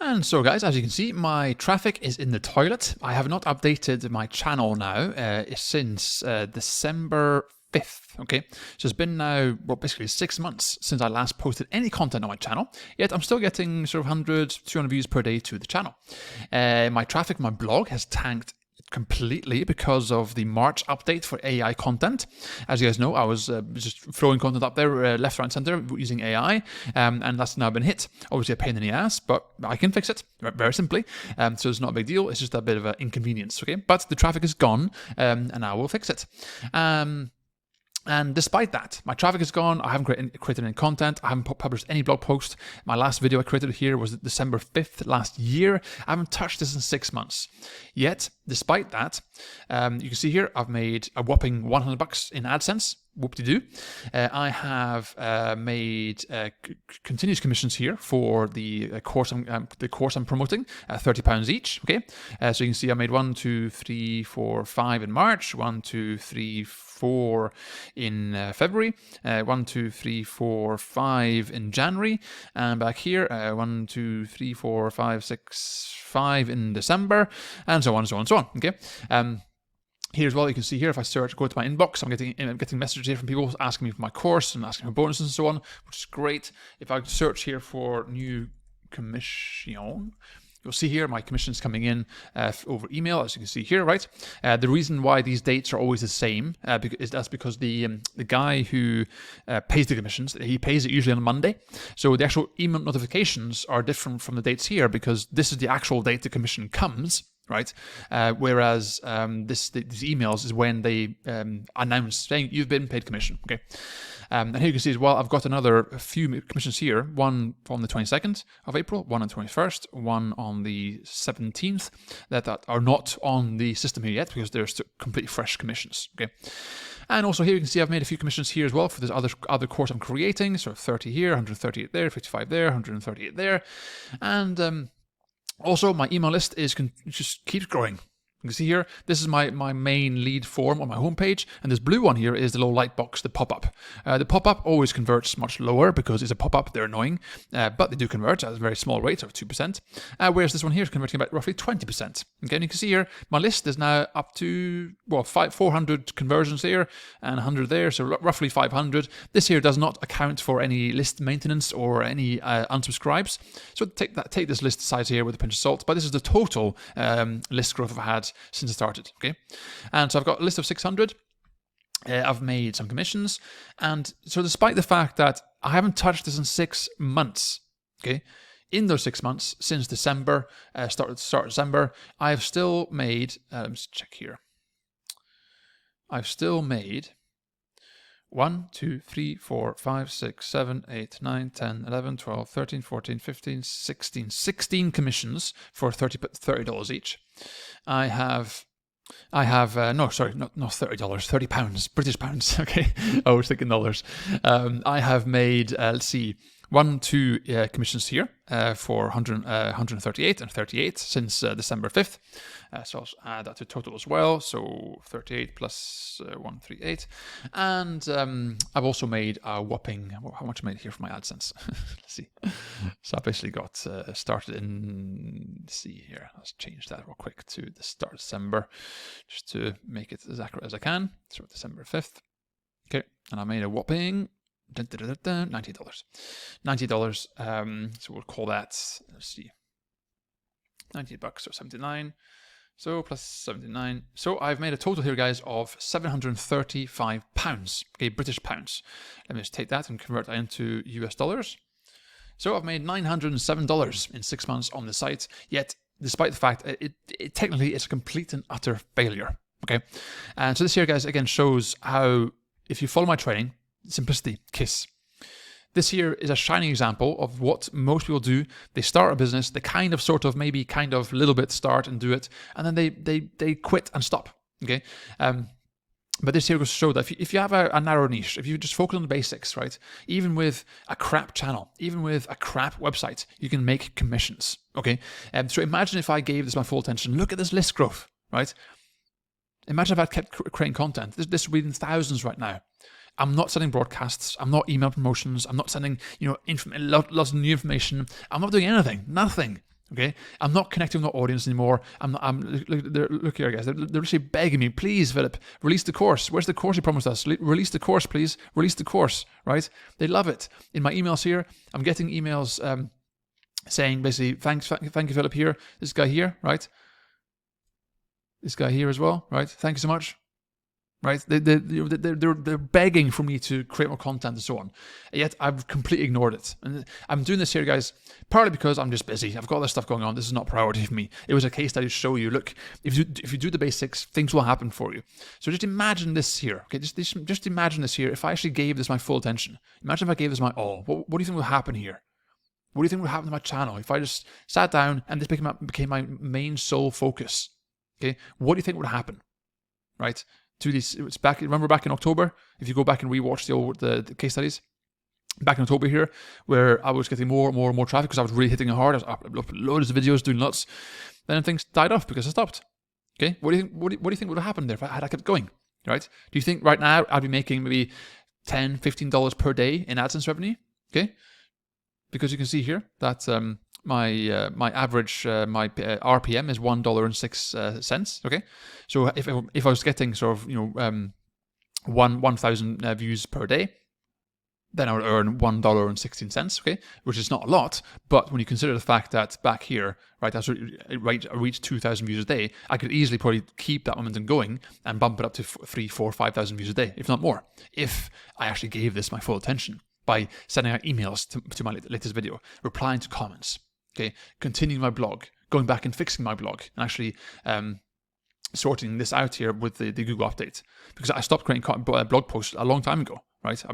And so guys, as you can see, my traffic is in the toilet. I have not updated my channel now since December 5th, okay? So it's been now, well, basically 6 months since I last posted any content on my channel, yet I'm still getting sort of 100, 200 views per day to the channel. My traffic, my blog has tanked completely because of the March update for AI content. As you guys know, I was just throwing content up there left, right, and center using AI, and that's now been hit. Obviously a pain in the ass, but I can fix it very simply. So it's not a big deal. It's just a bit of an inconvenience, okay? But the traffic is gone, and I will fix it. And despite that, my traffic is gone. I haven't created any content. I haven't published any blog post. My last video I created here was December 5th last year. I haven't touched this in 6 months. Yet, despite that, you can see here, I've made a whopping $100 in AdSense. Whoop-de-doo. I have made continuous commissions here for the course I'm promoting, £30 each. Okay, so you can see I made 1, 2, 3, 4, 5 in March, 1, 2, 3, 4 in February, 1, 2, 3, 4, 5 in January, and back here 1, 2, 3, 4, 5, 6, 5 in December, and so on and so on and so on. Okay. Here as well, you can see here, if I search, go to my inbox, I'm getting messages here from people asking me for my course and asking for bonuses and so on, which is great. If I search here for new commission, you'll see here my commissions coming in over email, as you can see here, right? The reason why these dates are always the same is because the guy who pays the commissions, he pays it usually on a Monday. So the actual email notifications are different from the dates here because this is the actual date the commission comes. Right, whereas these emails is when they announce saying you've been paid commission. Okay, and here you can see as well, I've got another few commissions here. One on the 22nd of April, one on the 21st, one on the 17th that are not on the system here yet because they're still completely fresh commissions. Okay, and also here you can see I've made a few commissions here as well for this other course I'm creating. So 30 here, 138 there, 55 there, 138 there, and also, my email list just keeps growing. You can see here, this is my main lead form on my homepage, and this blue one here is the little light box, the pop-up. The pop-up always converts much lower because it's a pop-up, they're annoying, but they do convert at a very small rate of 2%, whereas this one here is converting about roughly 20%. Okay, and you can see here, my list is now up to, well, 400 conversions there, and 100 there, so roughly 500. This here does not account for any list maintenance or any unsubscribes, so take this list size here with a pinch of salt, but this is the total list growth I've had since I started. Okay, and so I've got a list of 600. I've made some commissions, and so despite the fact that I haven't touched this in 6 months, okay, in those 6 months since December, start December, I've still made. Let's check here. I've still made 1, 2, 3, 4, 5, 6, 7, 8, 9, 10, 11, 12, 13, 14, 15, 16 commissions for $30 each. I have no, sorry, not $30, £30, British pounds. Okay, I was thinking dollars. I have made, let's see, 2 commissions here for 138 and 38 since December 5th. So I'll add that to total as well. So 38 plus 138. And I've also made a whopping, how much I made here for my AdSense? Let's see. So I basically got started in, let's see here. Let's change that real quick to the start of December just to make it as accurate as I can. So December 5th. Okay. And I made a whopping $90. So we'll call that, let's see, $90 or 79. So plus 79. So I've made a total here, guys, of £735. Okay, British pounds. Let me just take that and convert that into US dollars. So I've made $907 in 6 months on the site. Yet, despite the fact it technically it's a complete and utter failure. Okay, and so this here, guys, again shows how if you follow my training. Simplicity, KISS. This here is a shining example of what most people do. They start a business, they kind of, sort of, maybe kind of, little bit start and do it, and then they quit and stop. Okay, but this here goes to show that if you have a narrow niche, if you just focus on the basics, right? Even with a crap channel, even with a crap website, you can make commissions. Okay, so imagine if I gave this my full attention. Look at this list growth, right? Imagine if I kept creating content. This would be in thousands right now. I'm not sending broadcasts. I'm not email promotions. I'm not sending, lots of new information. I'm not doing anything. Nothing. Okay, I'm not connecting with my audience anymore. Look here, guys. They're literally begging me, please, Philip, release the course. Where's the course you promised us? Release the course, please. Release the course, right? They love it. In my emails here, I'm getting emails saying basically, thank you, Philip. Here, this guy here, right? This guy here as well, right? Thank you so much. Right, they're begging for me to create more content and so on. Yet I've completely ignored it, and I'm doing this here, guys, partly because I'm just busy. I've got other stuff going on. This is not priority for me. It was a case study to show you. Look, if you do the basics, things will happen for you. So just imagine this here. Okay, just imagine this here. If I actually gave this my full attention, imagine if I gave this my all. What do you think will happen here? What do you think will happen to my channel if I just sat down and this became my main sole focus? Okay, what do you think would happen? Right. To these, it's back. Remember back in October, if you go back and rewatch the case studies, back in October here, where I was getting more and more traffic because I was really hitting it hard. I was uploading loads of videos, doing lots. Then things died off because I stopped. Okay, what do you think? What do you think would have happened there if I had kept going? Right? Do you think right now I'd be making maybe $10, $15 per day in AdSense revenue? Okay, because you can see here that my average RPM is $1.06. Okay, so if I was getting sort of 1,000 views per day, then I would earn $1.16. Okay, which is not a lot, but when you consider the fact that back here, right, I reached 2,000 views a day, I could easily probably keep that momentum going and bump it up to 3,000, 4,000, 5,000 views a day, if not more, if I actually gave this my full attention by sending out emails to my latest video, replying to comments. Okay, continuing my blog, going back and fixing my blog, and actually sorting this out here with the Google update, because I stopped creating blog posts a long time ago, right? I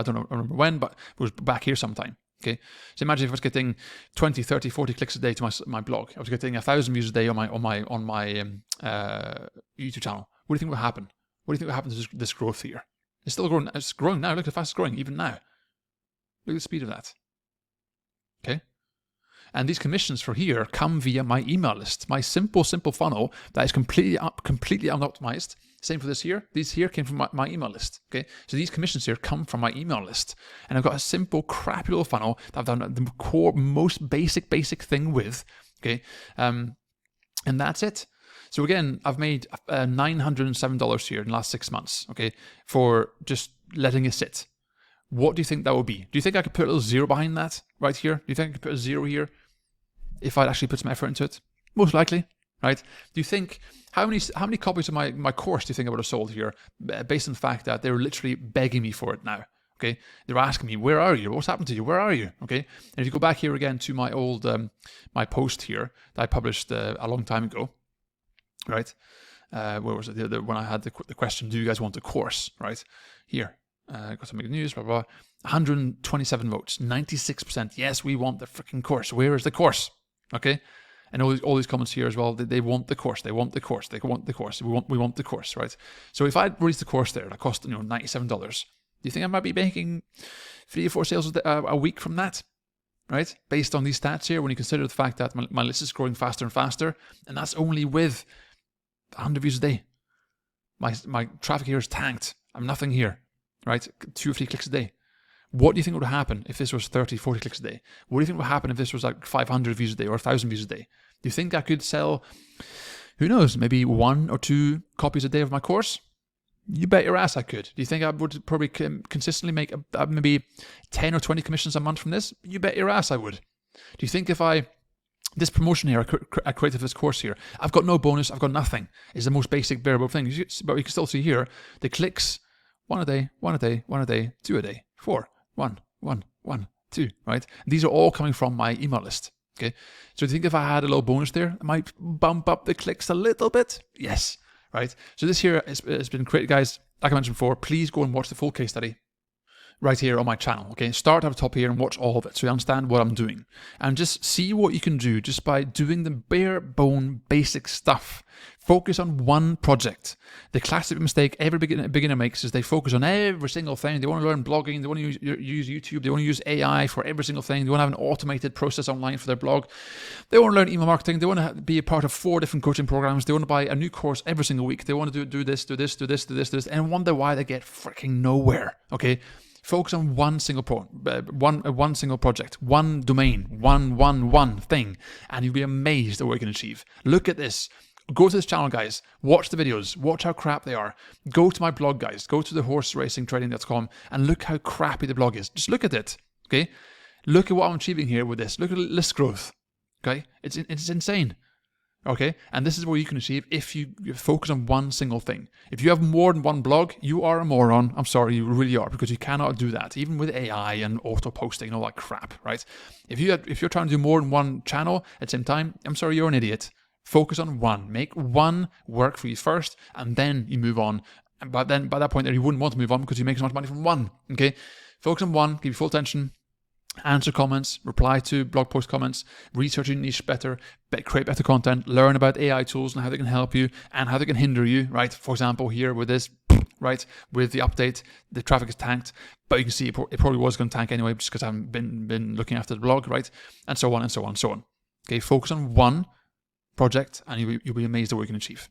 don't remember when, but it was back here sometime. Okay, so imagine if I was getting 20, 30, 40 clicks a day to my blog. I was getting 1,000 views a day on my YouTube channel. What do you think will happen? What do you think will happen to this growth here? It's still growing. It's growing now. Look at how fast it's growing, even now. Look at the speed of that. Okay. And these commissions for here come via my email list, my simple funnel that is completely unoptimized. Same for this here. These here came from my email list. Okay, so these commissions here come from my email list, and I've got a simple, crappy little funnel that I've done the core, most basic thing with. Okay, and that's it. So again, I've made $907 here in the last 6 months. Okay, for just letting it sit. What do you think that would be? Do you think I could put a little zero behind that right here? Do you think I could put a zero here if I'd actually put some effort into it? Most likely, right? Do you think, how many copies of my course do you think I would have sold here based on the fact that they're literally begging me for it now? Okay, they're asking me, where are you? What's happened to you? Where are you? Okay, and if you go back here again to my old, my post here that I published a long time ago, right? Where was it? When I had the question, do you guys want a course? Right here. Got some big news, blah, blah, blah. 127 votes, 96%. Yes, we want the freaking course. Where is the course? Okay. And all these comments here as well, they want the course. They want the course. They want the course. We want the course, right? So if I released the course there, that cost $97, do you think I might be making 3 or 4 sales a week from that? Right? Based on these stats here, when you consider the fact that my list is growing faster and faster, and that's only with 100 views a day. My traffic here is tanked. I'm nothing here. Right? 2 or 3 clicks a day. What do you think would happen if this was 30, 40 clicks a day? What do you think would happen if this was like 500 views a day or 1,000 views a day? Do you think I could sell, who knows, maybe 1 or 2 copies a day of my course? You bet your ass I could. Do you think I would probably consistently make maybe 10 or 20 commissions a month from this? You bet your ass I would. Do you think if this promotion here, I created this course here, I've got no bonus, I've got nothing. It's the most basic, bearable thing. But you can still see here, the clicks, 1 a day, 1 a day, 1 a day, 2 a day, 4, 1, 1, 1, 2, right? These are all coming from my email list, okay? So do you think if I had a little bonus there, I might bump up the clicks a little bit? Yes, right? So this here has been great, guys. Like I mentioned before, please go and watch the full case study right here on my channel, okay? Start at the top here and watch all of it so you understand what I'm doing. And just see what you can do just by doing the bare bone basic stuff. Focus on one project. The classic mistake every beginner makes is they focus on every single thing. They want to learn blogging, they want to use YouTube, they want to use AI for every single thing, they want to have an automated process online for their blog. They want to learn email marketing, they want to be a part of 4 different coaching programs, they want to buy a new course every single week, they want to do this, and wonder why they get freaking nowhere, okay? Focus on one single one single project, one domain, one thing, and you'll be amazed at what you can achieve. Look at this. Go to this channel, guys. Watch the videos. Watch how crap they are. Go to my blog, guys. Go to the horseracingtrading.com and look how crappy the blog is. Just look at it. Okay. Look at what I'm achieving here with this. Look at list growth. Okay. It's insane. Okay. And this is what you can achieve if you focus on one single thing. If you have more than one blog, you are a moron. I'm sorry, you really are, because you cannot do that, even with AI and auto posting and all that crap, right? If you're trying to do more than one channel at the same time, I'm sorry, you're an idiot. Focus on one. Make one work for you first, and then you move on. But then by that point, you wouldn't want to move on because you make so much money from one. Okay, focus on one. Give you full attention. Answer comments. Reply to blog post comments. Research your niche better. Create better content. Learn about AI tools and how they can help you and how they can hinder you. Right. For example, here with this. Right, with the update, the traffic is tanked, but you can see it probably was going to tank anyway, just because I haven't been looking after the blog. Right, and so on and so on and so on. Okay, focus on one project, and you'll be amazed at what you can achieve.